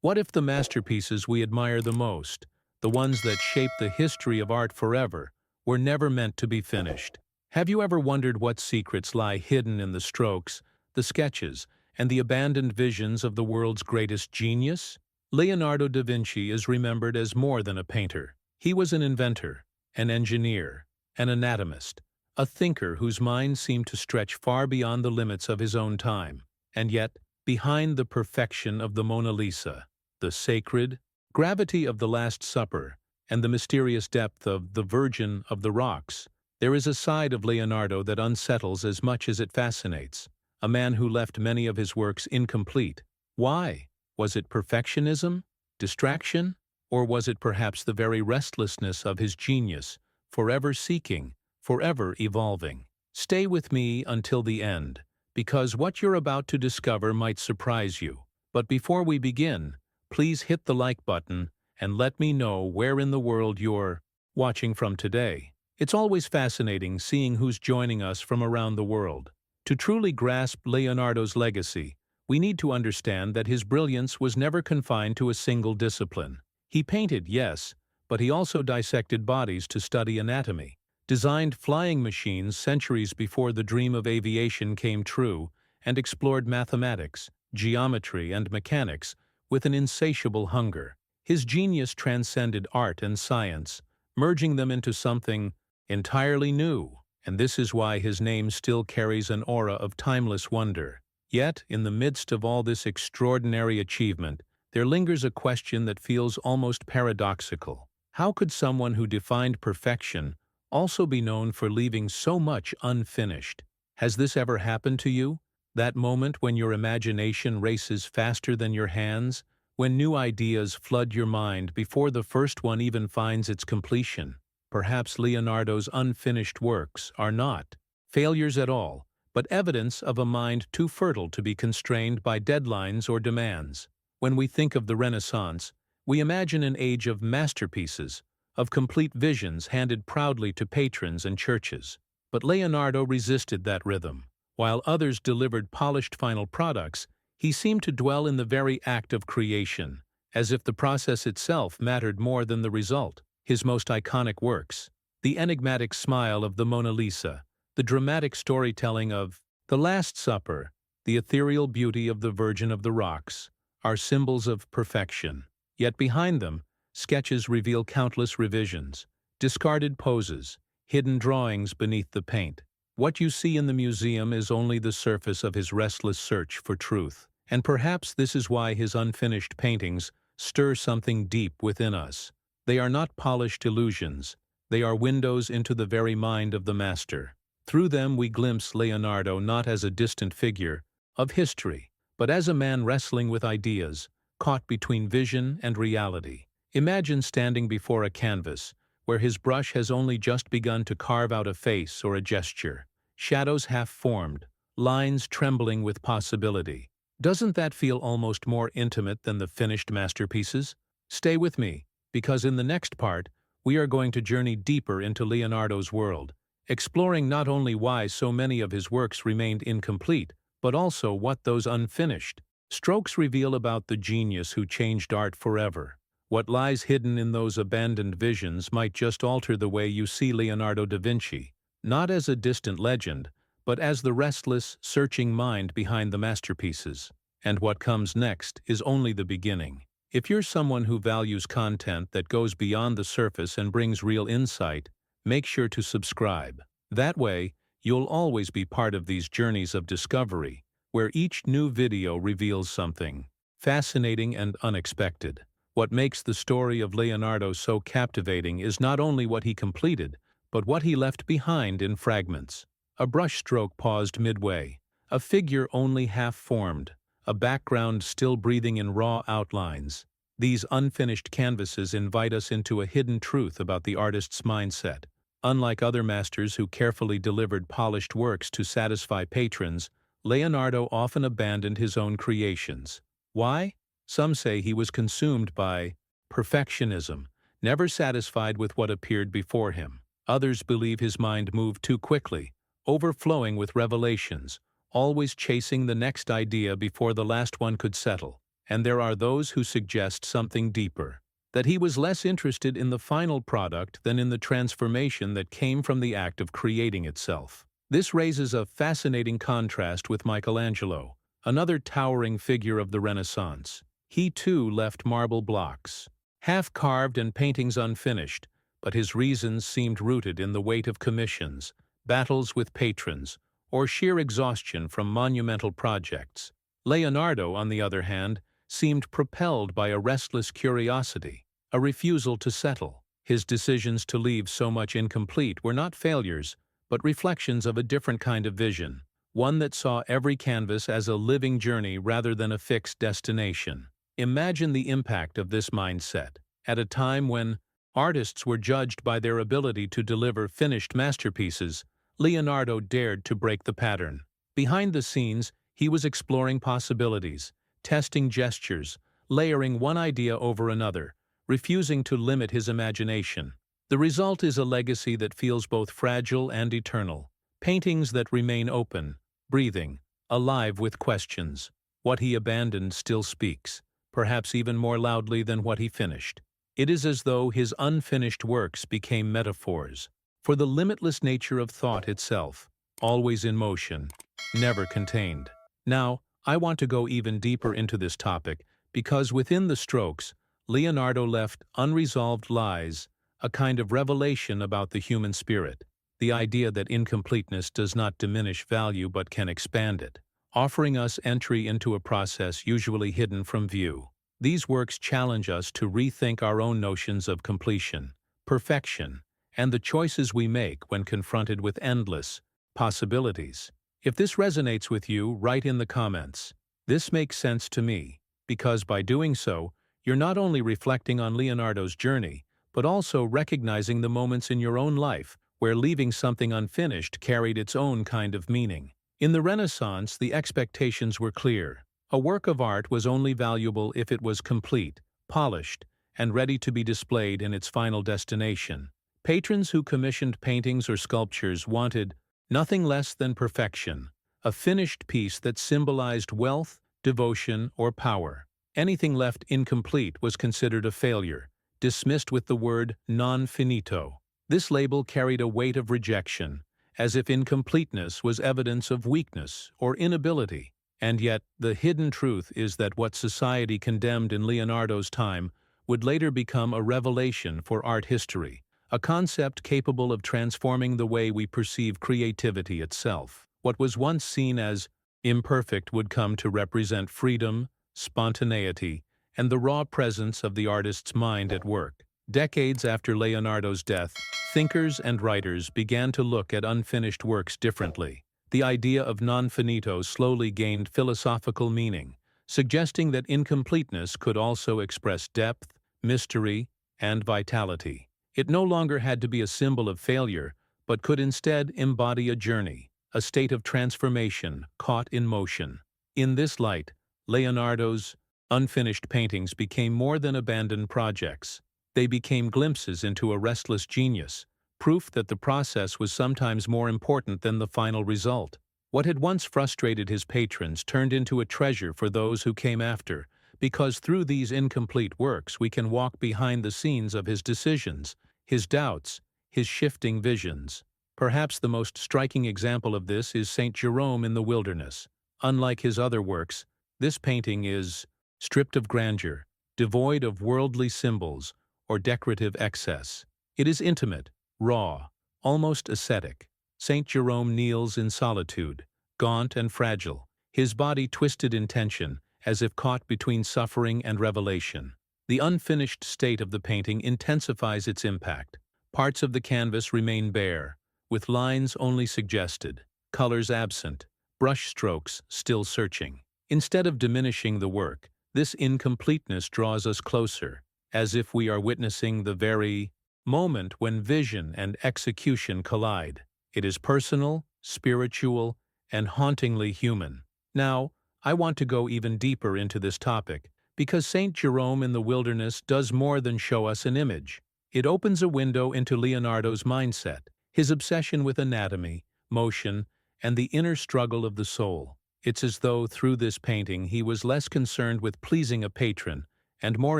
What if the masterpieces we admire the most, the ones that shape the history of art forever, were never meant to be finished? Have you ever wondered what secrets lie hidden in the strokes, the sketches, and the abandoned visions of the world's greatest genius? Leonardo da Vinci is remembered as more than a painter. He was an inventor, an engineer, an anatomist, a thinker whose mind seemed to stretch far beyond the limits of his own time. And yet, behind the perfection of the Mona Lisa, the sacred gravity of the Last Supper, and the mysterious depth of the Virgin of the Rocks, there is a side of Leonardo that unsettles as much as it fascinates. A man who left many of his works incomplete. Why? Was it perfectionism? Distraction? Or was it perhaps the very restlessness of his genius, forever seeking, forever evolving? Stay with me until the end, because what you're about to discover might surprise you. But before we begin, please hit the like button and let me know where in the world you're watching from today. It's always fascinating seeing who's joining us from around the world. To truly grasp Leonardo's legacy, we need to understand that his brilliance was never confined to a single discipline. He painted, yes, but he also dissected bodies to study anatomy, designed flying machines centuries before the dream of aviation came true, and explored mathematics, geometry, and mechanics with an insatiable hunger. His genius transcended art and science, merging them into something entirely new, and this is why his name still carries an aura of timeless wonder. Yet, in the midst of all this extraordinary achievement, there lingers a question that feels almost paradoxical. How could someone who defined perfection also be known for leaving so much unfinished? Has this ever happened to you? That moment when your imagination races faster than your hands, when new ideas flood your mind before the first one even finds its completion? Perhaps Leonardo's unfinished works are not failures at all, but evidence of a mind too fertile to be constrained by deadlines or demands. When we think of the Renaissance, we imagine an age of masterpieces, of complete visions handed proudly to patrons and churches. But Leonardo resisted that rhythm. While others delivered polished final products, he seemed to dwell in the very act of creation, as if the process itself mattered more than the result. His most iconic works, the enigmatic smile of the Mona Lisa, the dramatic storytelling of The Last Supper, the ethereal beauty of the Virgin of the Rocks, are symbols of perfection. Yet behind them, sketches reveal countless revisions, discarded poses, hidden drawings beneath the paint. What you see in the museum is only the surface of his restless search for truth. And perhaps this is why his unfinished paintings stir something deep within us. They are not polished illusions. They are windows into the very mind of the master. Through them we glimpse Leonardo not as a distant figure of history, but as a man wrestling with ideas, caught between vision and reality. Imagine standing before a canvas, where his brush has only just begun to carve out a face or a gesture, shadows half-formed, lines trembling with possibility. Doesn't that feel almost more intimate than the finished masterpieces? Stay with me, because in the next part, we are going to journey deeper into Leonardo's world, exploring not only why so many of his works remained incomplete, but also what those unfinished strokes reveal about the genius who changed art forever. What lies hidden in those abandoned visions might just alter the way you see Leonardo da Vinci, not as a distant legend, but as the restless, searching mind behind the masterpieces. And what comes next is only the beginning. If you're someone who values content that goes beyond the surface and brings real insight, make sure to subscribe. That way, you'll always be part of these journeys of discovery, where each new video reveals something fascinating and unexpected. What makes the story of Leonardo so captivating is not only what he completed, but what he left behind in fragments. A brushstroke paused midway, a figure only half-formed, a background still breathing in raw outlines. These unfinished canvases invite us into a hidden truth about the artist's mindset. Unlike other masters who carefully delivered polished works to satisfy patrons, Leonardo often abandoned his own creations. Why? Some say he was consumed by perfectionism, never satisfied with what appeared before him. Others believe his mind moved too quickly, overflowing with revelations, always chasing the next idea before the last one could settle. and there are those who suggest something deeper, that he was less interested in the final product than in the transformation that came from the act of creating itself. This raises a fascinating contrast with Michelangelo, another towering figure of the Renaissance. He too left marble blocks, half-carved and paintings unfinished, but his reasons seemed rooted in the weight of commissions, battles with patrons, or sheer exhaustion from monumental projects. Leonardo, on the other hand, seemed propelled by a restless curiosity, a refusal to settle. His decisions to leave so much incomplete were not failures, but reflections of a different kind of vision, one that saw every canvas as a living journey rather than a fixed destination. Imagine the impact of this mindset. At a time when artists were judged by their ability to deliver finished masterpieces, Leonardo dared to break the pattern. Behind the scenes, he was exploring possibilities, testing gestures, layering one idea over another, refusing to limit his imagination. The result is a legacy that feels both fragile and eternal. Paintings that remain open, breathing, alive with questions. What he abandoned still speaks, perhaps even more loudly than what he finished. It is as though his unfinished works became metaphors for the limitless nature of thought itself, always in motion, never contained. Now, I want to go even deeper into this topic because within the strokes, Leonardo left unresolved lies, a kind of revelation about the human spirit, the idea that incompleteness does not diminish value but can expand it, offering us entry into a process usually hidden from view. These works challenge us to rethink our own notions of completion, perfection, and the choices we make when confronted with endless possibilities. If this resonates with you, write in the comments, "This makes sense to me," because by doing so, you're not only reflecting on Leonardo's journey, but also recognizing the moments in your own life where leaving something unfinished carried its own kind of meaning. In the Renaissance, the expectations were clear. A work of art was only valuable if it was complete, polished, and ready to be displayed in its final destination. Patrons who commissioned paintings or sculptures wanted nothing less than perfection, a finished piece that symbolized wealth, devotion, or power. Anything left incomplete was considered a failure, dismissed with the word non finito. This label carried a weight of rejection, as if incompleteness was evidence of weakness or inability. And yet, the hidden truth is that what society condemned in Leonardo's time would later become a revelation for art history, a concept capable of transforming the way we perceive creativity itself. What was once seen as imperfect would come to represent freedom, spontaneity, and the raw presence of the artist's mind at work. Decades after Leonardo's death, thinkers and writers began to look at unfinished works differently. The idea of non finito slowly gained philosophical meaning, suggesting that incompleteness could also express depth, mystery, and vitality. It no longer had to be a symbol of failure, but could instead embody a journey, a state of transformation caught in motion. In this light, Leonardo's unfinished paintings became more than abandoned projects. They became glimpses into a restless genius, proof that the process was sometimes more important than the final result. What had once frustrated his patrons turned into a treasure for those who came after, because through these incomplete works we can walk behind the scenes of his decisions, his doubts, his shifting visions. Perhaps the most striking example of this is Saint Jerome in the Wilderness. Unlike his other works, this painting is stripped of grandeur, devoid of worldly symbols or decorative excess. It is intimate, raw, almost ascetic. Saint Jerome kneels in solitude, gaunt and fragile, his body twisted in tension, as if caught between suffering and revelation. The unfinished state of the painting intensifies its impact. Parts of the canvas remain bare, with lines only suggested, colors absent, brush strokes still searching. Instead of diminishing the work, this incompleteness draws us closer, as if we are witnessing the very moment when vision and execution collide. It is personal, spiritual, and hauntingly human. Now, I want to go even deeper into this topic, because Saint Jerome in the Wilderness does more than show us an image. It opens a window into Leonardo's mindset, his obsession with anatomy, motion, and the inner struggle of the soul. It's as though through this painting he was less concerned with pleasing a patron and more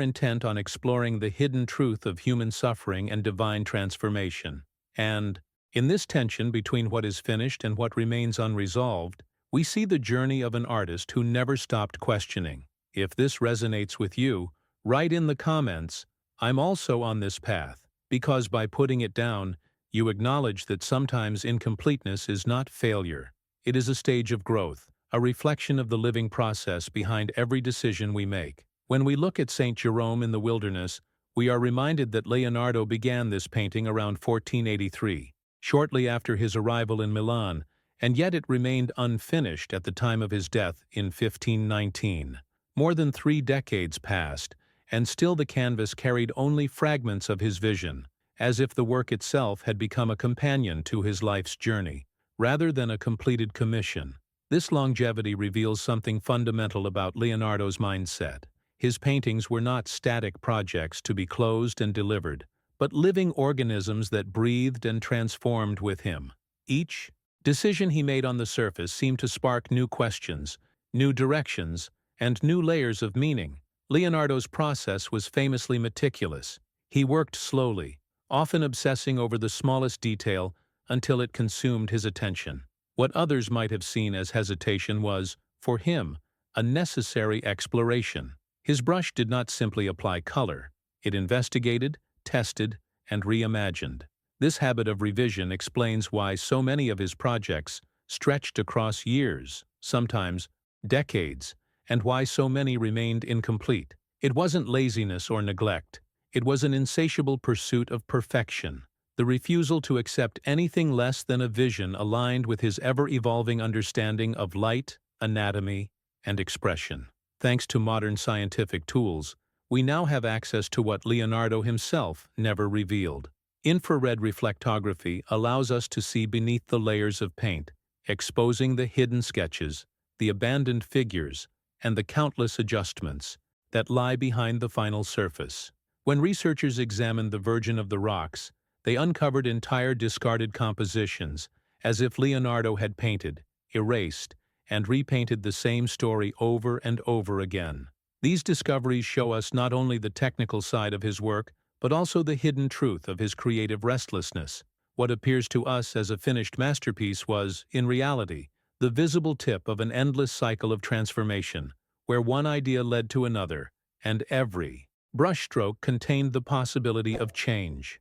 intent on exploring the hidden truth of human suffering and divine transformation. And, in this tension between what is finished and what remains unresolved, we see the journey of an artist who never stopped questioning. If this resonates with you, write in the comments, "I'm also on this path," because by putting it down, you acknowledge that sometimes incompleteness is not failure. It is a stage of growth, a reflection of the living process behind every decision we make. When we look at St. Jerome in the wilderness, we are reminded that Leonardo began this painting around 1483, shortly after his arrival in Milan, and yet it remained unfinished at the time of his death in 1519. More than 3 decades passed, and still the canvas carried only fragments of his vision, as if the work itself had become a companion to his life's journey, rather than a completed commission. This longevity reveals something fundamental about Leonardo's mindset. His paintings were not static projects to be closed and delivered, but living organisms that breathed and transformed with him. Each decision he made on the surface seemed to spark new questions, new directions, and new layers of meaning. Leonardo's process was famously meticulous. He worked slowly, often obsessing over the smallest detail until it consumed his attention. What others might have seen as hesitation was, for him, a necessary exploration. His brush did not simply apply color. It investigated, tested, and reimagined. This habit of revision explains why so many of his projects stretched across years, sometimes decades, and why so many remained incomplete. It wasn't laziness or neglect. It was an insatiable pursuit of perfection, the refusal to accept anything less than a vision aligned with his ever-evolving understanding of light, anatomy, and expression. Thanks to modern scientific tools, we now have access to what Leonardo himself never revealed. Infrared reflectography allows us to see beneath the layers of paint, exposing the hidden sketches, the abandoned figures, and the countless adjustments that lie behind the final surface. When researchers examined the Virgin of the Rocks, they uncovered entire discarded compositions, as if Leonardo had painted, erased, and repainted the same story over and over again. These discoveries show us not only the technical side of his work, but also the hidden truth of his creative restlessness. What appears to us as a finished masterpiece was, in reality, the visible tip of an endless cycle of transformation, where one idea led to another, and every brushstroke contained the possibility of change.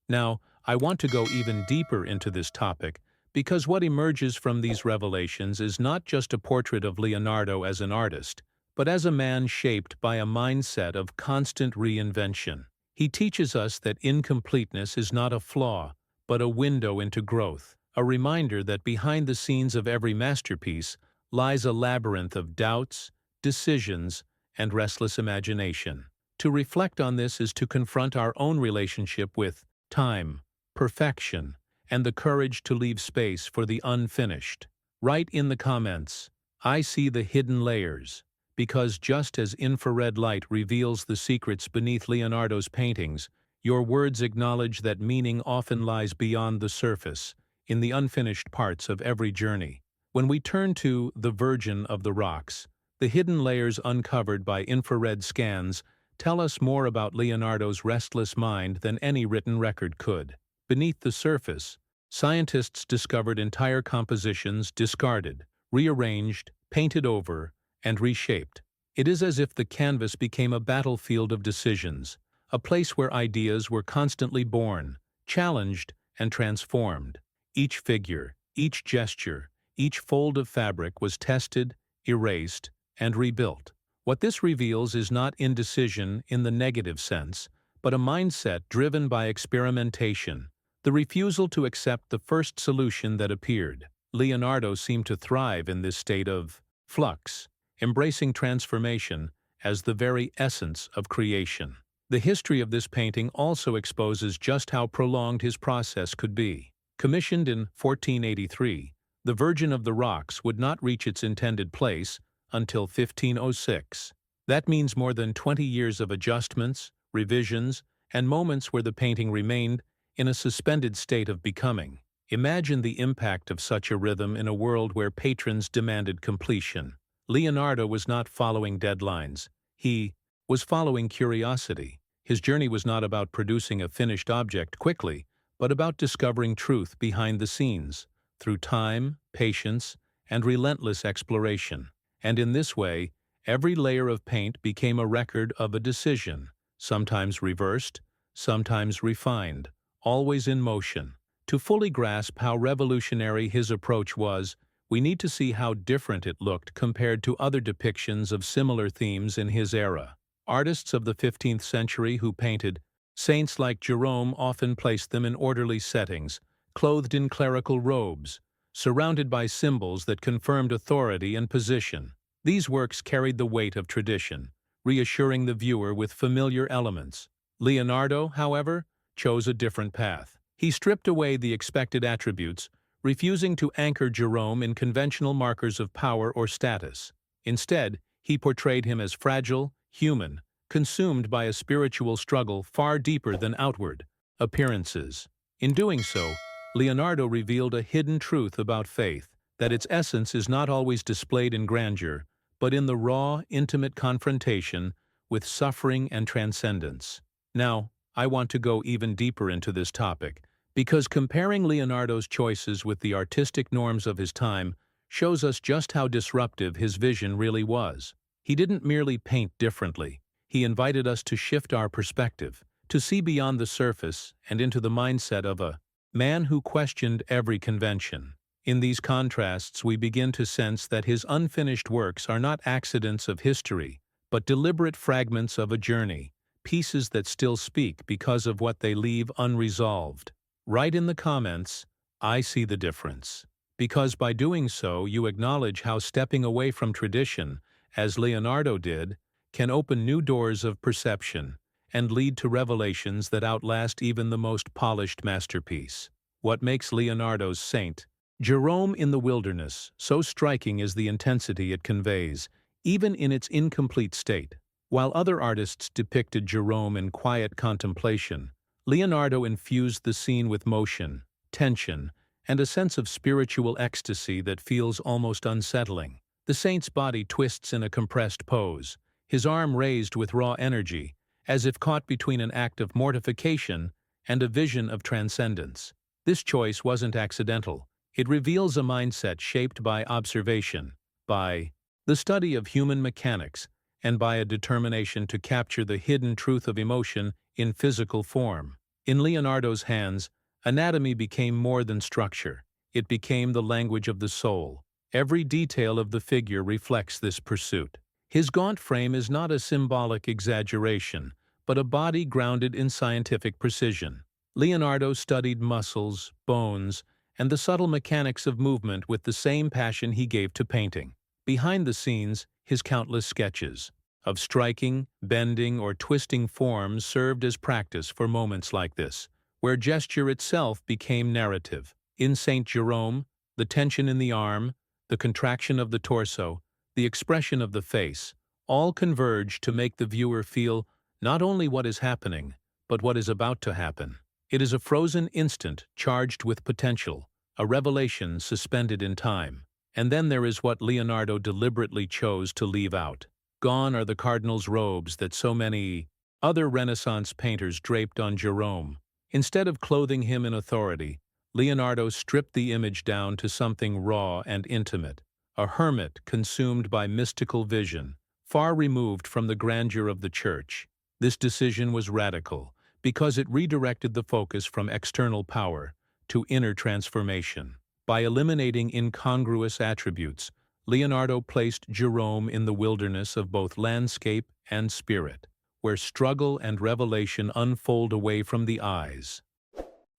Now, I want to go even deeper into this topic, because what emerges from these revelations is not just a portrait of Leonardo as an artist, but as a man shaped by a mindset of constant reinvention. He teaches us that incompleteness is not a flaw, but a window into growth, a reminder that behind the scenes of every masterpiece lies a labyrinth of doubts, decisions, and restless imagination. To reflect on this is to confront our own relationship with time, perfection, and the courage to leave space for the unfinished. Write in the comments, "I see the hidden layers," because just as infrared light reveals the secrets beneath Leonardo's paintings, your words acknowledge that meaning often lies beyond the surface, in the unfinished parts of every journey. When we turn to the Virgin of the Rocks, the hidden layers uncovered by infrared scans tell us more about Leonardo's restless mind than any written record could. Beneath the surface, scientists discovered entire compositions discarded, rearranged, painted over, and reshaped. It is as if the canvas became a battlefield of decisions, a place where ideas were constantly born, challenged, and transformed. Each figure, each gesture, each fold of fabric was tested, erased, and rebuilt. What this reveals is not indecision in the negative sense, but a mindset driven by experimentation, the refusal to accept the first solution that appeared. Leonardo seemed to thrive in this state of flux, embracing transformation as the very essence of creation. The history of this painting also exposes just how prolonged his process could be. Commissioned in 1483, the Virgin of the Rocks would not reach its intended place until 1506. That means more than 20 years of adjustments, revisions, and moments where the painting remained in a suspended state of becoming. Imagine the impact of such a rhythm in a world where patrons demanded completion. Leonardo was not following deadlines. He was following curiosity. His journey was not about producing a finished object quickly, but about discovering truth behind the scenes, through time, patience, and relentless exploration. And in this way, every layer of paint became a record of a decision, sometimes reversed, sometimes refined, always in motion. To fully grasp how revolutionary his approach was, we need to see how different it looked compared to other depictions of similar themes in his era. Artists of the 15th century who painted saints like Jerome often placed them in orderly settings, clothed in clerical robes, surrounded by symbols that confirmed authority and position. These works carried the weight of tradition, reassuring the viewer with familiar elements. Leonardo, however, chose a different path. He stripped away the expected attributes, refusing to anchor Jerome in conventional markers of power or status. Instead, he portrayed him as fragile, human, consumed by a spiritual struggle far deeper than outward appearances. In doing so, Leonardo revealed a hidden truth about faith, that its essence is not always displayed in grandeur, but in the raw, intimate confrontation with suffering and transcendence. Now, I want to go even deeper into this topic, because comparing Leonardo's choices with the artistic norms of his time shows us just how disruptive his vision really was. He didn't merely paint differently. He invited us to shift our perspective, to see beyond the surface and into the mindset of a man who questioned every convention. In these contrasts, we begin to sense that his unfinished works are not accidents of history, but deliberate fragments of a journey, pieces that still speak because of what they leave unresolved. Write in the comments, "I see the difference," because by doing so you acknowledge how stepping away from tradition, as Leonardo did, can open new doors of perception and lead to revelations that outlast even the most polished masterpiece. What makes Leonardo's Saint Jerome in the Wilderness so striking is the intensity it conveys, even in its incomplete state. While other artists depicted Jerome in quiet contemplation, Leonardo infused the scene with motion, tension, and a sense of spiritual ecstasy that feels almost unsettling. The saint's body twists in a compressed pose, his arm raised with raw energy, as if caught between an act of mortification and a vision of transcendence. This choice wasn't accidental. It reveals a mindset shaped by observation, by the study of human mechanics, and by a determination to capture the hidden truth of emotion in physical form. In Leonardo's hands, anatomy became more than structure. It became the language of the soul. Every detail of the figure reflects this pursuit. His gaunt frame is not a symbolic exaggeration, but a body grounded in scientific precision. Leonardo studied muscles, bones, and the subtle mechanics of movement with the same passion he gave to painting. Behind the scenes, his countless sketches of striking, bending, or twisting forms served as practice for moments like this, where gesture itself became narrative. In St. Jerome, the tension in the arm, the contraction of the torso, the expression of the face, all converge to make the viewer feel not only what is happening, but what is about to happen. It is a frozen instant charged with potential, a revelation suspended in time. And then there is what Leonardo deliberately chose to leave out. Gone are the cardinal's robes that so many other Renaissance painters draped on Jerome. Instead of clothing him in authority, Leonardo stripped the image down to something raw and intimate, a hermit consumed by mystical vision, far removed from the grandeur of the church. This decision was radical, because it redirected the focus from external power to inner transformation. By eliminating incongruous attributes, Leonardo placed Jerome in the wilderness of both landscape and spirit, where struggle and revelation unfold away from the eyes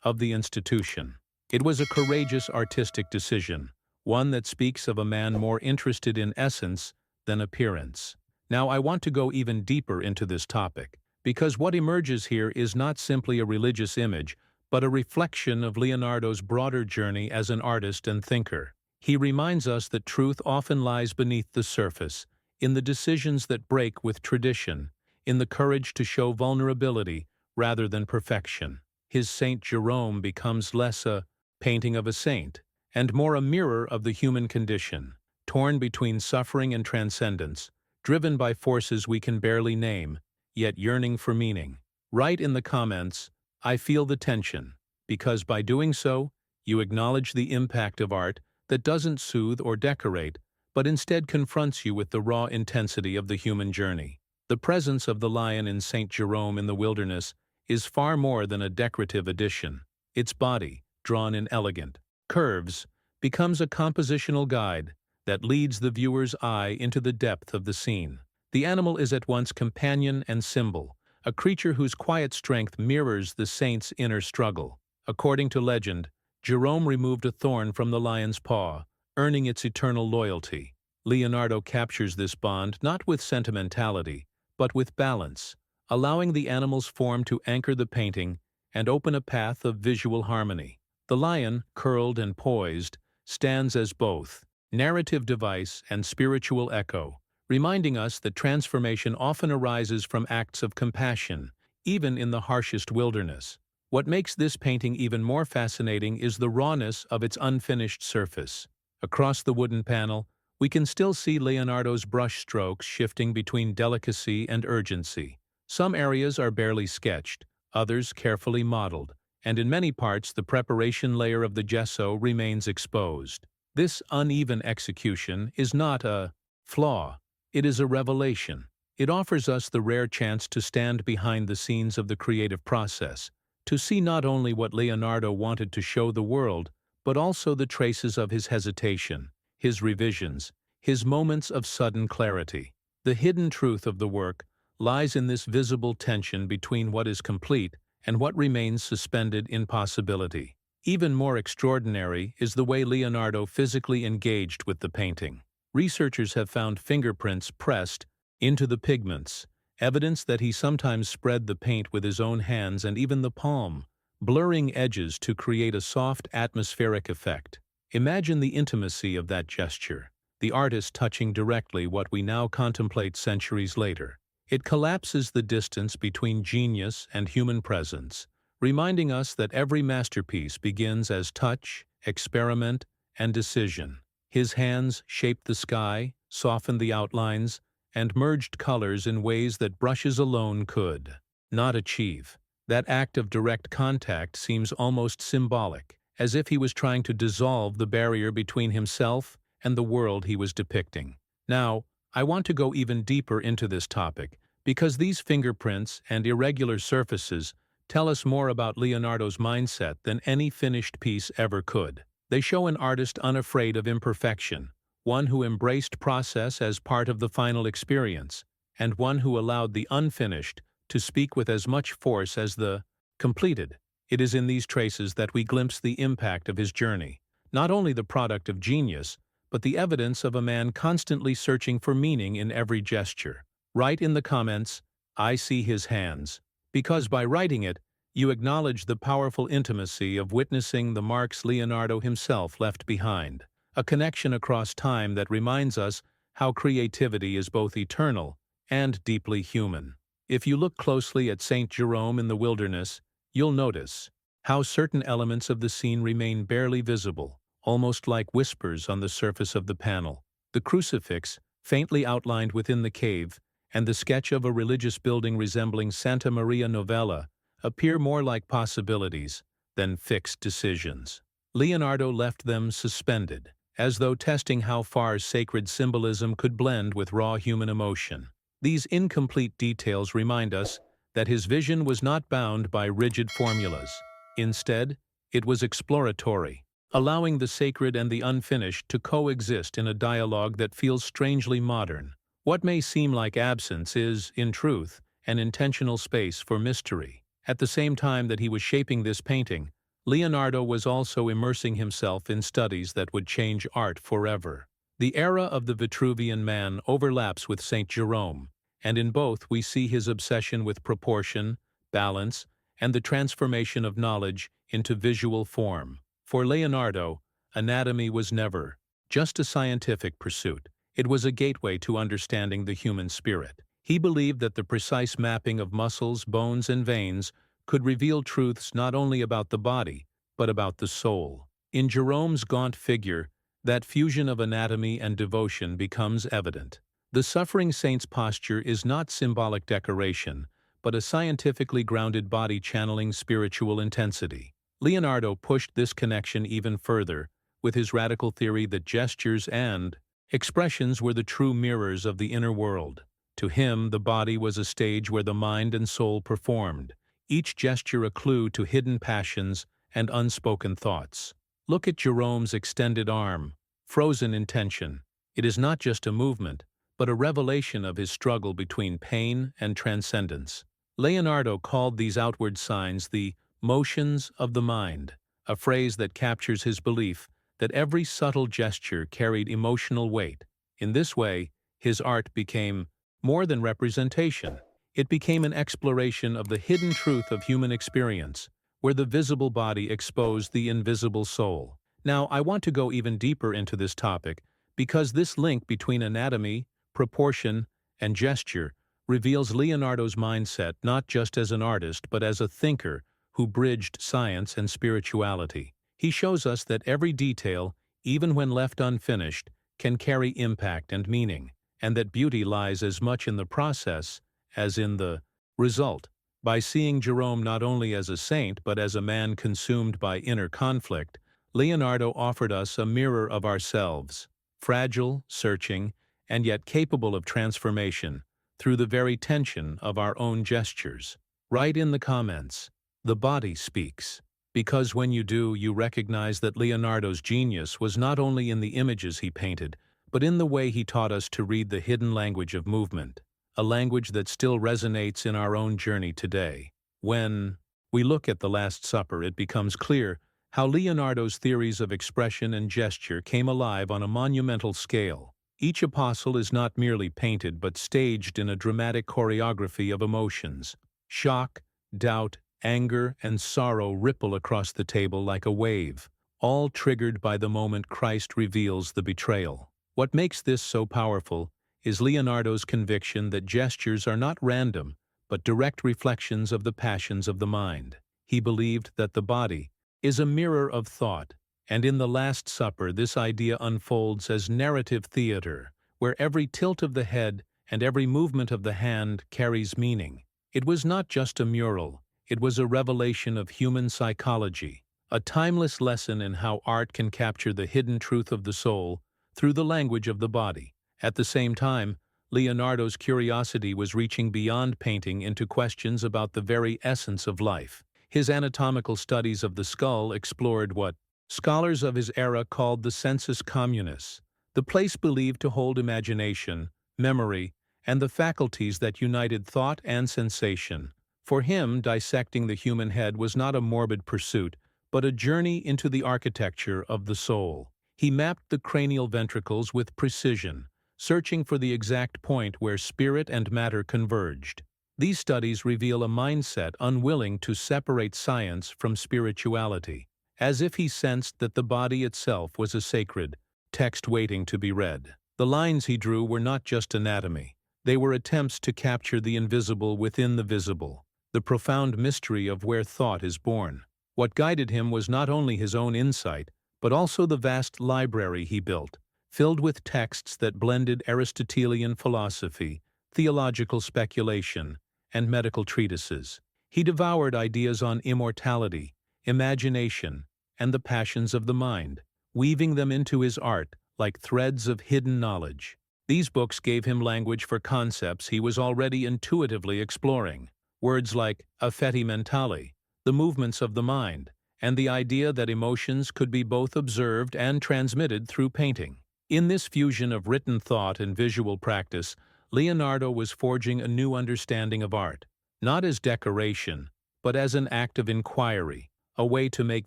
of the institution. It was a courageous artistic decision, one that speaks of a man more interested in essence than appearance. Now, I want to go even deeper into this topic, because what emerges here is not simply a religious image, but a reflection of Leonardo's broader journey as an artist and thinker. He reminds us that truth often lies beneath the surface, in the decisions that break with tradition, in the courage to show vulnerability rather than perfection. His Saint Jerome becomes less a painting of a saint, and more a mirror of the human condition, torn between suffering and transcendence, driven by forces we can barely name, yet yearning for meaning. Write in the comments, "I feel the tension," because by doing so, you acknowledge the impact of art that doesn't soothe or decorate, but instead confronts you with the raw intensity of the human journey. The presence of the lion in St. Jerome in the Wilderness is far more than a decorative addition. Its body, drawn in elegant curves, becomes a compositional guide that leads the viewer's eye into the depth of the scene. The animal is at once companion and symbol, a creature whose quiet strength mirrors the saint's inner struggle. According to legend, Jerome removed a thorn from the lion's paw, earning its eternal loyalty. Leonardo captures this bond not with sentimentality, but with balance, allowing the animal's form to anchor the painting and open a path of visual harmony. The lion, curled and poised, stands as both narrative device and spiritual echo, reminding us that transformation often arises from acts of compassion, even in the harshest wilderness. What makes this painting even more fascinating is the rawness of its unfinished surface. Across the wooden panel, we can still see Leonardo's brush strokes shifting between delicacy and urgency. Some areas are barely sketched, others carefully modeled, and in many parts the preparation layer of the gesso remains exposed. This uneven execution is not a flaw, it is a revelation. It offers us the rare chance to stand behind the scenes of the creative process, to see not only what Leonardo wanted to show the world, but also the traces of his hesitation, his revisions, his moments of sudden clarity. The hidden truth of the work lies in this visible tension between what is complete and what remains suspended in possibility. Even more extraordinary is the way Leonardo physically engaged with the painting. Researchers have found fingerprints pressed into the pigments, evidence that he sometimes spread the paint with his own hands and even the palm, blurring edges to create a soft atmospheric effect. Imagine the intimacy of that gesture, the artist touching directly what we now contemplate centuries later. It collapses the distance between genius and human presence, reminding us that every masterpiece begins as touch, experiment, and decision. His hands shaped the sky, softened the outlines, and merged colors in ways that brushes alone could not achieve. That act of direct contact seems almost symbolic, as if he was trying to dissolve the barrier between himself and the world he was depicting. Now, I want to go even deeper into this topic, because these fingerprints and irregular surfaces tell us more about Leonardo's mindset than any finished piece ever could. They show an artist unafraid of imperfection, one who embraced process as part of the final experience, and one who allowed the unfinished to speak with as much force as the completed. It is in these traces that we glimpse the impact of his journey, not only the product of genius, but the evidence of a man constantly searching for meaning in every gesture. Write in the comments, "I see his hands," because by writing it, you acknowledge the powerful intimacy of witnessing the marks Leonardo himself left behind, a connection across time that reminds us how creativity is both eternal and deeply human. If you look closely at St. Jerome in the Wilderness, you'll notice how certain elements of the scene remain barely visible, almost like whispers on the surface of the panel. The crucifix, faintly outlined within the cave, and the sketch of a religious building resembling Santa Maria Novella appear more like possibilities than fixed decisions. Leonardo left them suspended, as though testing how far sacred symbolism could blend with raw human emotion. These incomplete details remind us that his vision was not bound by rigid formulas. Instead, it was exploratory, allowing the sacred and the unfinished to coexist in a dialogue that feels strangely modern. What may seem like absence is, in truth, an intentional space for mystery. At the same time that he was shaping this painting, Leonardo was also immersing himself in studies that would change art forever. The era of the Vitruvian Man overlaps with St. Jerome, and in both we see his obsession with proportion, balance, and the transformation of knowledge into visual form. For Leonardo, anatomy was never just a scientific pursuit. It was a gateway to understanding the human spirit. He believed that the precise mapping of muscles, bones, and veins could reveal truths not only about the body, but about the soul. In Jerome's gaunt figure, that fusion of anatomy and devotion becomes evident. The suffering saint's posture is not symbolic decoration, but a scientifically grounded body channeling spiritual intensity. Leonardo pushed this connection even further, with his radical theory that gestures and expressions were the true mirrors of the inner world. To him, the body was a stage where the mind and soul performed, each gesture a clue to hidden passions and unspoken thoughts. Look at Jerome's extended arm, frozen in tension. It is not just a movement, but a revelation of his struggle between pain and transcendence. Leonardo called these outward signs the motions of the mind, a phrase that captures his belief that every subtle gesture carried emotional weight. In this way, his art became more than representation. It became an exploration of the hidden truth of human experience, where the visible body exposed the invisible soul. Now, I want to go even deeper into this topic because this link between anatomy, proportion, and gesture reveals Leonardo's mindset not just as an artist but as a thinker who bridged science and spirituality. He shows us that every detail, even when left unfinished, can carry impact and meaning, and that beauty lies as much in the process as in the result. By seeing Jerome not only as a saint but as a man consumed by inner conflict, Leonardo offered us a mirror of ourselves, fragile, searching, and yet capable of transformation through the very tension of our own gestures. Write in the comments, "The body speaks," because when you do, you recognize that Leonardo's genius was not only in the images he painted, but in the way he taught us to read the hidden language of movement, a language that still resonates in our own journey today. When we look at The Last Supper, it becomes clear how Leonardo's theories of expression and gesture came alive on a monumental scale. Each apostle is not merely painted but staged in a dramatic choreography of emotions. Shock, doubt, anger, and sorrow ripple across the table like a wave, all triggered by the moment Christ reveals the betrayal. What makes this so powerful is Leonardo's conviction that gestures are not random, but direct reflections of the passions of the mind. He believed that the body is a mirror of thought, and in The Last Supper this idea unfolds as narrative theater, where every tilt of the head and every movement of the hand carries meaning. It was not just a mural, it was a revelation of human psychology, a timeless lesson in how art can capture the hidden truth of the soul through the language of the body. At the same time, Leonardo's curiosity was reaching beyond painting into questions about the very essence of life. His anatomical studies of the skull explored what scholars of his era called the sensus communis, the place believed to hold imagination, memory, and the faculties that united thought and sensation. For him, dissecting the human head was not a morbid pursuit, but a journey into the architecture of the soul. He mapped the cranial ventricles with precision, searching for the exact point where spirit and matter converged. These studies reveal a mindset unwilling to separate science from spirituality, as if he sensed that the body itself was a sacred text waiting to be read. The lines he drew were not just anatomy. They were attempts to capture the invisible within the visible, the profound mystery of where thought is born. What guided him was not only his own insight, but also the vast library he built, filled with texts that blended Aristotelian philosophy, theological speculation, and medical treatises. He devoured ideas on immortality, imagination, and the passions of the mind, weaving them into his art like threads of hidden knowledge. These books gave him language for concepts he was already intuitively exploring. Words like affetti mentali, the movements of the mind, and the idea that emotions could be both observed and transmitted through painting. In this fusion of written thought and visual practice, Leonardo was forging a new understanding of art, not as decoration, but as an act of inquiry, a way to make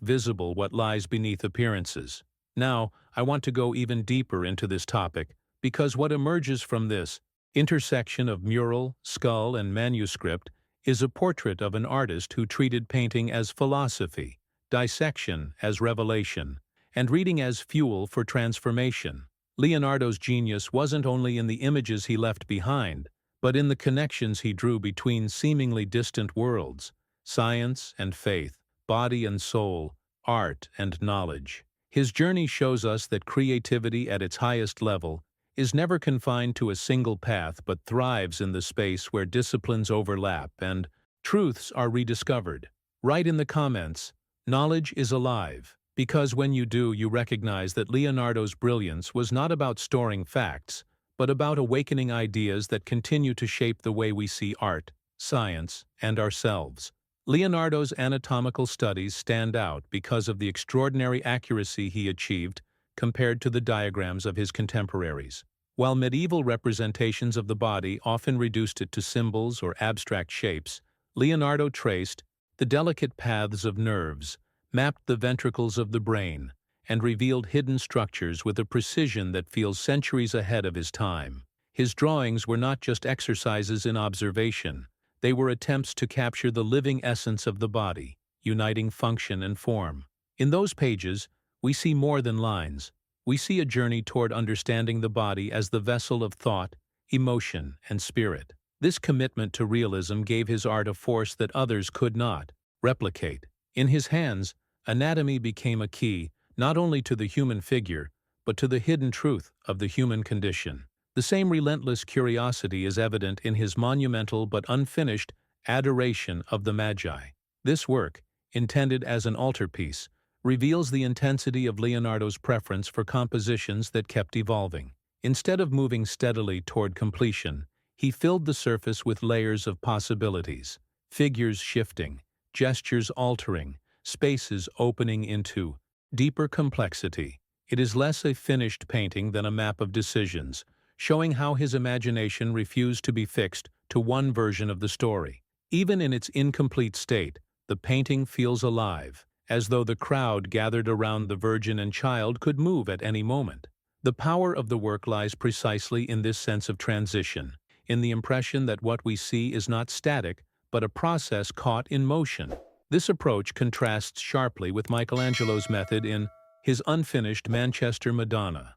visible what lies beneath appearances. Now, I want to go even deeper into this topic, because what emerges from this intersection of mural, skull, and manuscript is a portrait of an artist who treated painting as philosophy, dissection as revelation, and reading as fuel for transformation. Leonardo's genius wasn't only in the images he left behind, but in the connections he drew between seemingly distant worlds, science and faith, body and soul, art and knowledge. His journey shows us that creativity at its highest level is never confined to a single path but thrives in the space where disciplines overlap and truths are rediscovered. Write in the comments, "Knowledge is alive," because when you do, you recognize that Leonardo's brilliance was not about storing facts, but about awakening ideas that continue to shape the way we see art, science, and ourselves. Leonardo's anatomical studies stand out because of the extraordinary accuracy he achieved compared to the diagrams of his contemporaries. While medieval representations of the body often reduced it to symbols or abstract shapes, Leonardo traced the delicate paths of nerves, mapped the ventricles of the brain, and revealed hidden structures with a precision that feels centuries ahead of his time. His drawings were not just exercises in observation, they were attempts to capture the living essence of the body, uniting function and form. In those pages, we see more than lines. We see a journey toward understanding the body as the vessel of thought, emotion, and spirit. This commitment to realism gave his art a force that others could not replicate. In his hands, anatomy became a key, not only to the human figure, but to the hidden truth of the human condition. The same relentless curiosity is evident in his monumental but unfinished Adoration of the Magi. This work, intended as an altarpiece, reveals the intensity of Leonardo's preference for compositions that kept evolving. Instead of moving steadily toward completion, he filled the surface with layers of possibilities, figures shifting, gestures altering, spaces opening into deeper complexity. It is less a finished painting than a map of decisions, showing how his imagination refused to be fixed to one version of the story. Even in its incomplete state, the painting feels alive, as though the crowd gathered around the Virgin and Child could move at any moment. The power of the work lies precisely in this sense of transition, in the impression that what we see is not static, but a process caught in motion. This approach contrasts sharply with Michelangelo's method in his unfinished Manchester Madonna.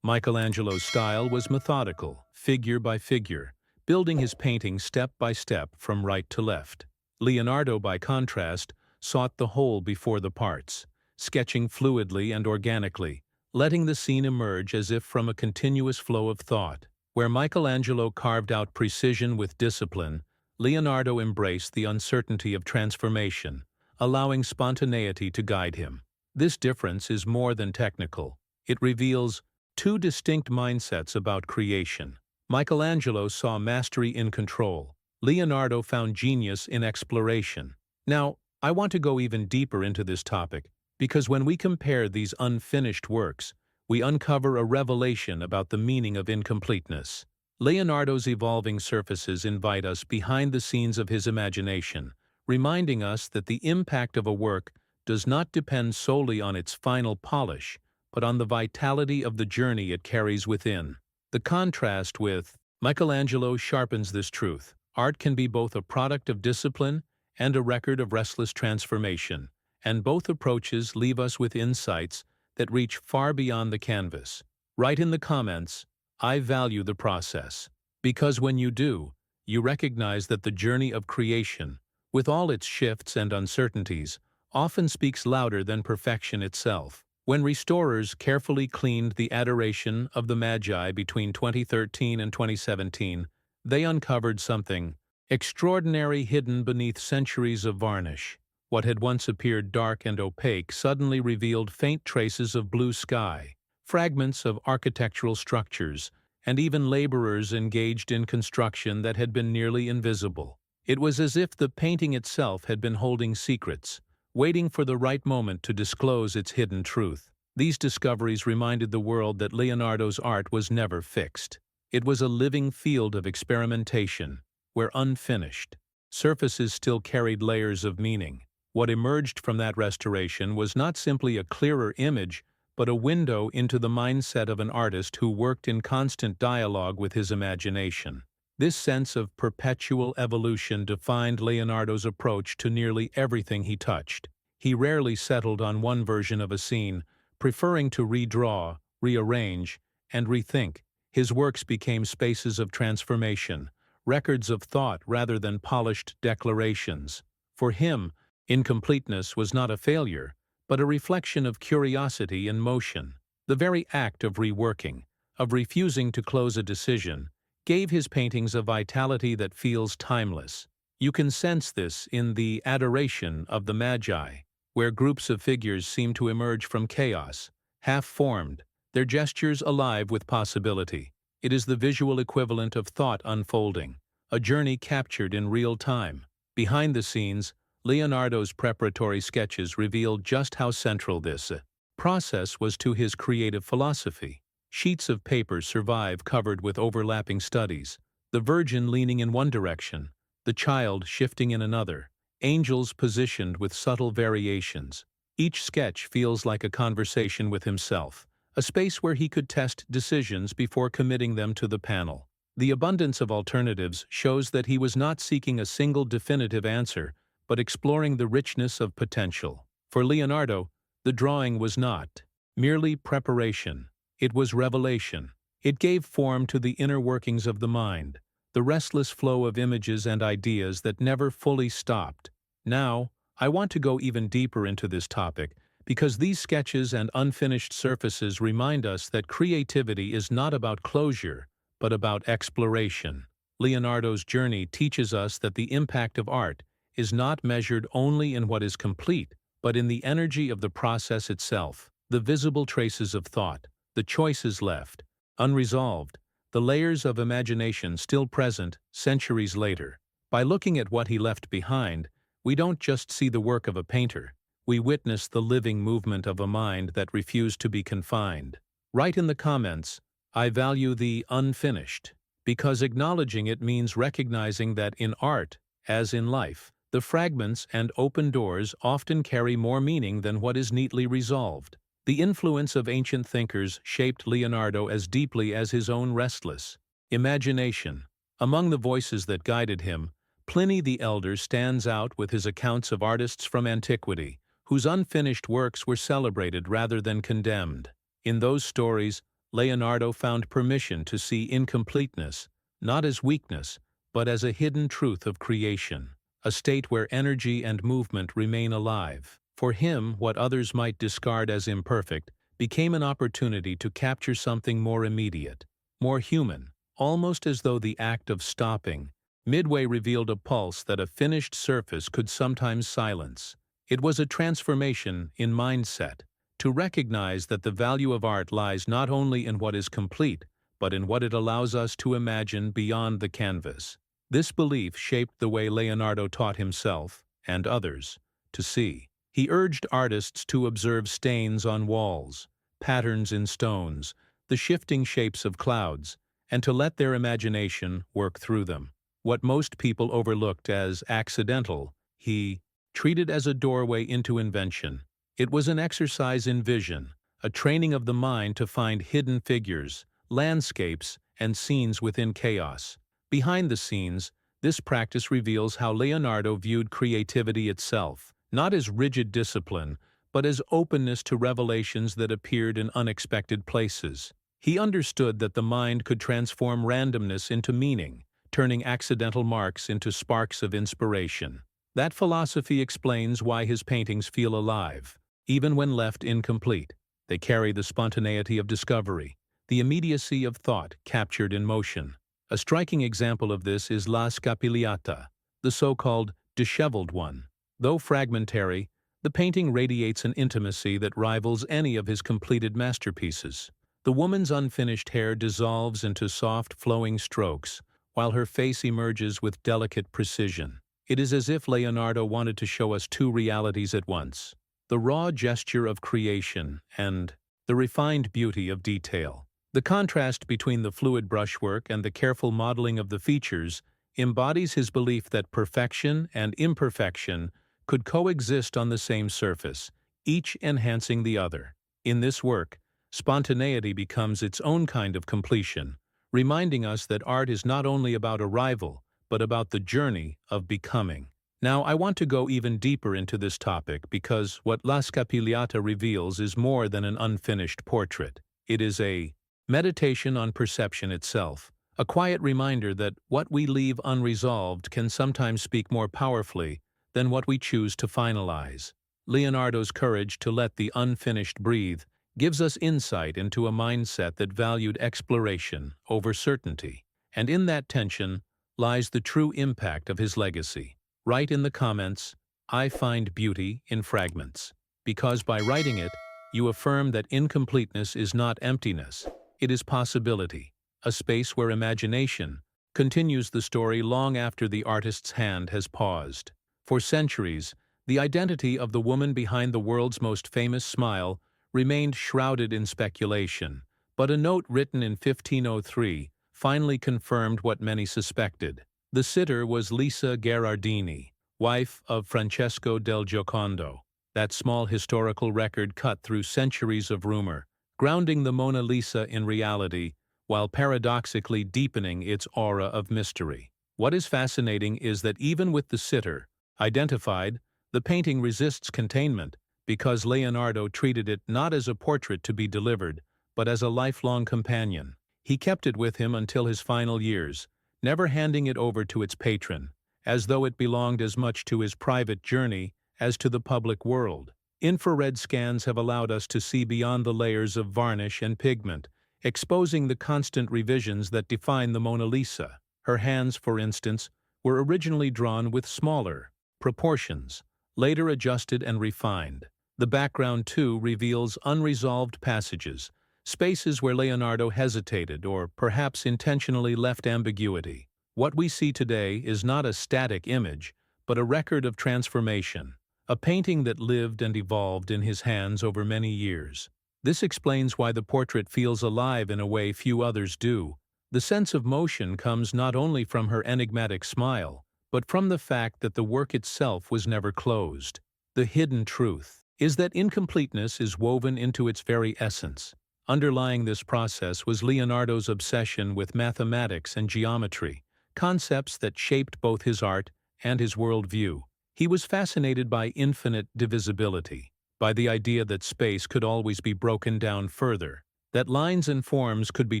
Michelangelo's style was methodical, figure by figure, building his painting step by step from right to left. Leonardo, by contrast, sought the whole before the parts, sketching fluidly and organically, letting the scene emerge as if from a continuous flow of thought. Where Michelangelo carved out precision with discipline, Leonardo embraced the uncertainty of transformation, allowing spontaneity to guide him. This difference is more than technical. It reveals two distinct mindsets about creation. Michelangelo saw mastery in control. Leonardo found genius in exploration. Now, I want to go even deeper into this topic, because when we compare these unfinished works, we uncover a revelation about the meaning of incompleteness. Leonardo's evolving surfaces invite us behind the scenes of his imagination, reminding us that the impact of a work does not depend solely on its final polish, but on the vitality of the journey it carries within. The contrast with Michelangelo sharpens this truth. Art can be both a product of discipline and a record of restless transformation, and both approaches leave us with insights that reach far beyond the canvas. Write in the comments, "I value the process," because when you do, you recognize that the journey of creation, with all its shifts and uncertainties, often speaks louder than perfection itself. When restorers carefully cleaned the Adoration of the Magi between 2013 and 2017, they uncovered something extraordinary hidden beneath centuries of varnish. What had once appeared dark and opaque suddenly revealed faint traces of blue sky, fragments of architectural structures, and even laborers engaged in construction that had been nearly invisible. It was as if the painting itself had been holding secrets, waiting for the right moment to disclose its hidden truth. These discoveries reminded the world that Leonardo's art was never fixed. It was a living field of experimentation, where unfinished surfaces still carried layers of meaning. What emerged from that restoration was not simply a clearer image, but a window into the mindset of an artist who worked in constant dialogue with his imagination. This sense of perpetual evolution defined Leonardo's approach to nearly everything he touched. He rarely settled on one version of a scene, preferring to redraw, rearrange, and rethink. His works became spaces of transformation, records of thought rather than polished declarations. For him, incompleteness was not a failure, but a reflection of curiosity and motion. The very act of reworking, of refusing to close a decision, gave his paintings a vitality that feels timeless. You can sense this in the Adoration of the Magi, where groups of figures seem to emerge from chaos, half-formed, their gestures alive with possibility. It is the visual equivalent of thought unfolding, a journey captured in real time. Behind the scenes, Leonardo's preparatory sketches revealed just how central this process was to his creative philosophy. Sheets of paper survive covered with overlapping studies, the Virgin leaning in one direction, the Child shifting in another, angels positioned with subtle variations. Each sketch feels like a conversation with himself, a space where he could test decisions before committing them to the panel. The abundance of alternatives shows that he was not seeking a single definitive answer, but exploring the richness of potential. For Leonardo, the drawing was not merely preparation, it was revelation. It gave form to the inner workings of the mind, the restless flow of images and ideas that never fully stopped. Now, I want to go even deeper into this topic, because these sketches and unfinished surfaces remind us that creativity is not about closure, but about exploration. Leonardo's journey teaches us that the impact of art is not measured only in what is complete, but in the energy of the process itself, the visible traces of thought, the choices left unresolved, the layers of imagination still present centuries later. By looking at what he left behind, we don't just see the work of a painter, we witness the living movement of a mind that refused to be confined. Write in the comments, "I value the unfinished," because acknowledging it means recognizing that in art, as in life, the fragments and open doors often carry more meaning than what is neatly resolved. The influence of ancient thinkers shaped Leonardo as deeply as his own restless imagination. Among the voices that guided him, Pliny the Elder stands out with his accounts of artists from antiquity, whose unfinished works were celebrated rather than condemned. In those stories, Leonardo found permission to see incompleteness, not as weakness, but as a hidden truth of creation, a state where energy and movement remain alive. For him, what others might discard as imperfect became an opportunity to capture something more immediate, more human, almost as though the act of stopping midway revealed a pulse that a finished surface could sometimes silence. It was a transformation in mindset, to recognize that the value of art lies not only in what is complete, but in what it allows us to imagine beyond the canvas. This belief shaped the way Leonardo taught himself, and others, to see. He urged artists to observe stains on walls, patterns in stones, the shifting shapes of clouds, and to let their imagination work through them. What most people overlooked as accidental, he treated as a doorway into invention. It was an exercise in vision, a training of the mind to find hidden figures, landscapes, and scenes within chaos. Behind the scenes, this practice reveals how Leonardo viewed creativity itself, not as rigid discipline, but as openness to revelations that appeared in unexpected places. He understood that the mind could transform randomness into meaning, turning accidental marks into sparks of inspiration. That philosophy explains why his paintings feel alive, even when left incomplete. They carry the spontaneity of discovery, the immediacy of thought captured in motion. A striking example of this is La Scapigliata, the so-called disheveled one. Though fragmentary, the painting radiates an intimacy that rivals any of his completed masterpieces. The woman's unfinished hair dissolves into soft, flowing strokes, while her face emerges with delicate precision. It is as if Leonardo wanted to show us two realities at once: the raw gesture of creation and the refined beauty of detail. The contrast between the fluid brushwork and the careful modeling of the features embodies his belief that perfection and imperfection could coexist on the same surface, each enhancing the other. In this work, spontaneity becomes its own kind of completion, reminding us that art is not only about arrival, but about the journey of becoming. Now, I want to go even deeper into this topic because what La Scapigliata reveals is more than an unfinished portrait. It is a meditation on perception itself, a quiet reminder that what we leave unresolved can sometimes speak more powerfully than what we choose to finalize. Leonardo's courage to let the unfinished breathe gives us insight into a mindset that valued exploration over certainty. And in that tension lies the true impact of his legacy. Write in the comments, "I find beauty in fragments," because by writing it, you affirm that incompleteness is not emptiness, it is possibility, a space where imagination continues the story long after the artist's hand has paused. For centuries, the identity of the woman behind the world's most famous smile remained shrouded in speculation, but a note written in 1503 finally confirmed what many suspected. The sitter was Lisa Gherardini, wife of Francesco del Giocondo. That small historical record cut through centuries of rumor, grounding the Mona Lisa in reality, while paradoxically deepening its aura of mystery. What is fascinating is that even with the sitter identified, the painting resists containment, because Leonardo treated it not as a portrait to be delivered, but as a lifelong companion. He kept it with him until his final years, never handing it over to its patron, as though it belonged as much to his private journey as to the public world. Infrared scans have allowed us to see beyond the layers of varnish and pigment, exposing the constant revisions that define the Mona Lisa. Her hands, for instance, were originally drawn with smaller proportions, later adjusted and refined. The background, too, reveals unresolved passages, spaces where Leonardo hesitated or perhaps intentionally left ambiguity. What we see today is not a static image, but a record of transformation, a painting that lived and evolved in his hands over many years. This explains why the portrait feels alive in a way few others do. The sense of motion comes not only from her enigmatic smile, but from the fact that the work itself was never closed. The hidden truth is that incompleteness is woven into its very essence. Underlying this process was Leonardo's obsession with mathematics and geometry, concepts that shaped both his art and his worldview. He was fascinated by infinite divisibility, by the idea that space could always be broken down further, that lines and forms could be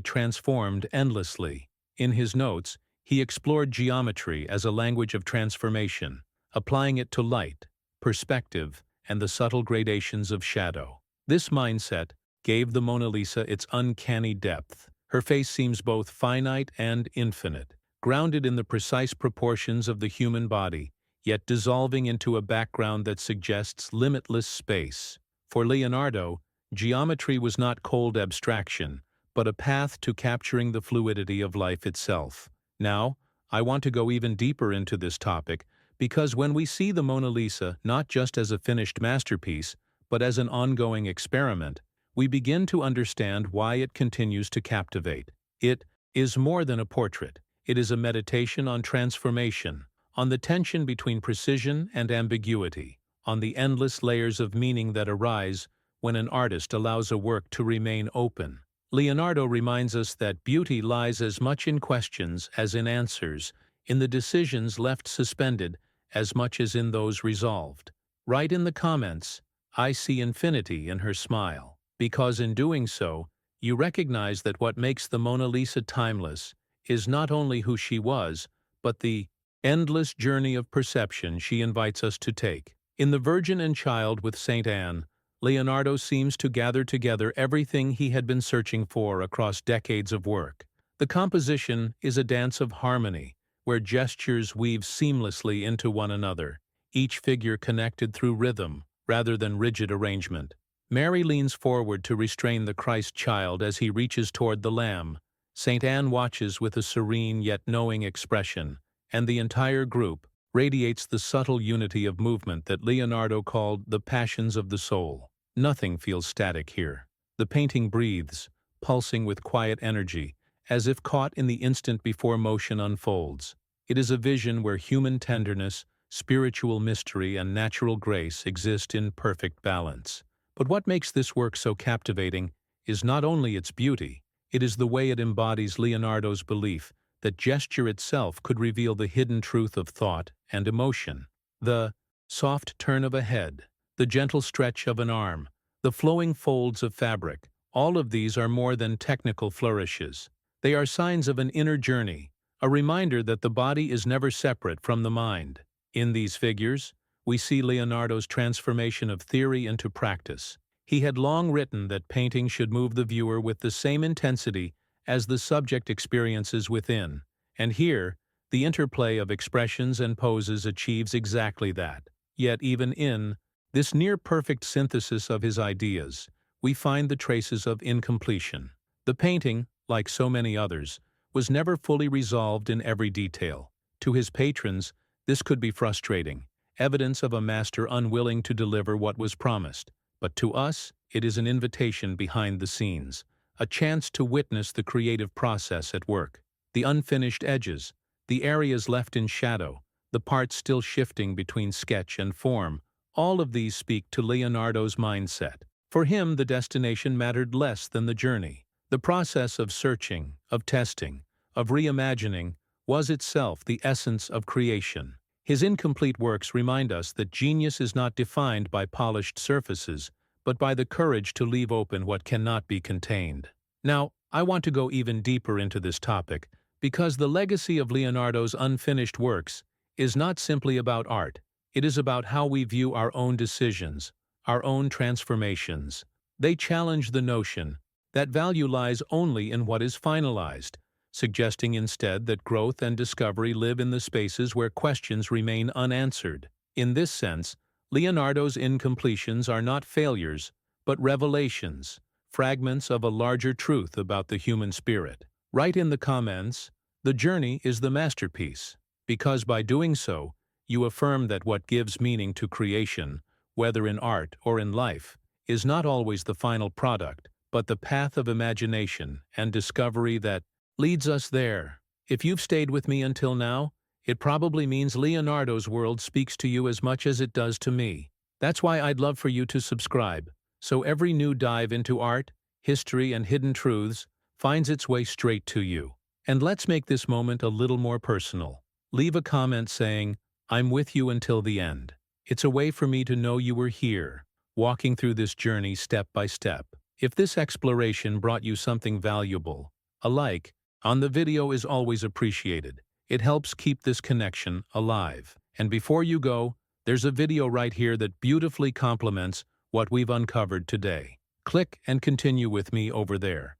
transformed endlessly. In his notes, he explored geometry as a language of transformation, applying it to light, perspective, and the subtle gradations of shadow. This mindset gave the Mona Lisa its uncanny depth. Her face seems both finite and infinite, grounded in the precise proportions of the human body, yet dissolving into a background that suggests limitless space. For Leonardo, geometry was not cold abstraction, but a path to capturing the fluidity of life itself. Now, I want to go even deeper into this topic, because when we see the Mona Lisa not just as a finished masterpiece, but as an ongoing experiment, we begin to understand why it continues to captivate. It is more than a portrait. It is a meditation on transformation, on the tension between precision and ambiguity, on the endless layers of meaning that arise when an artist allows a work to remain open. Leonardo reminds us that beauty lies as much in questions as in answers, in the decisions left suspended as much as in those resolved. Write in the comments, "I see infinity in her smile," because in doing so, you recognize that what makes the Mona Lisa timeless is not only who she was, but the endless journey of perception she invites us to take. In The Virgin and Child with Saint Anne, Leonardo seems to gather together everything he had been searching for across decades of work. The composition is a dance of harmony, where gestures weave seamlessly into one another, each figure connected through rhythm rather than rigid arrangement. Mary leans forward to restrain the Christ child as he reaches toward the Lamb. Saint Anne watches with a serene yet knowing expression, and the entire group radiates the subtle unity of movement that Leonardo called the passions of the soul. Nothing feels static here. The painting breathes, pulsing with quiet energy, as if caught in the instant before motion unfolds. It is a vision where human tenderness, spiritual mystery, and natural grace exist in perfect balance. But what makes this work so captivating is not only its beauty, it is the way it embodies Leonardo's belief that gesture itself could reveal the hidden truth of thought and emotion. The soft turn of a head, the gentle stretch of an arm, the flowing folds of fabric, all of these are more than technical flourishes. They are signs of an inner journey, a reminder that the body is never separate from the mind. In these figures, we see Leonardo's transformation of theory into practice. He had long written that painting should move the viewer with the same intensity as the subject experiences within, and here, the interplay of expressions and poses achieves exactly that. Yet even in this near-perfect synthesis of his ideas, we find the traces of incompletion. The painting, like so many others, was never fully resolved in every detail. To his patrons, this could be frustrating, evidence of a master unwilling to deliver what was promised. But to us, it is an invitation behind the scenes, a chance to witness the creative process at work. The unfinished edges, the areas left in shadow, the parts still shifting between sketch and form, all of these speak to Leonardo's mindset. For him, the destination mattered less than the journey. The process of searching, of testing, of reimagining was itself the essence of creation. His incomplete works remind us that genius is not defined by polished surfaces, but by the courage to leave open what cannot be contained. Now, I want to go even deeper into this topic, because the legacy of Leonardo's unfinished works is not simply about art. It is about how we view our own decisions, our own transformations. They challenge the notion that value lies only in what is finalized, suggesting instead that growth and discovery live in the spaces where questions remain unanswered. In this sense, Leonardo's incompletions are not failures, but revelations, fragments of a larger truth about the human spirit. Write in the comments, "The journey is the masterpiece," because by doing so, you affirm that what gives meaning to creation, whether in art or in life, is not always the final product, but the path of imagination and discovery that leads us there. If you've stayed with me until now, it probably means Leonardo's world speaks to you as much as it does to me. That's why I'd love for you to subscribe, so every new dive into art, history, and hidden truths finds its way straight to you. And let's make this moment a little more personal. Leave a comment saying, "I'm with you until the end." It's a way for me to know you were here, walking through this journey step by step. If this exploration brought you something valuable, a like on the video is always appreciated. It helps keep this connection alive. And before you go, there's a video right here that beautifully complements what we've uncovered today. Click and continue with me over there.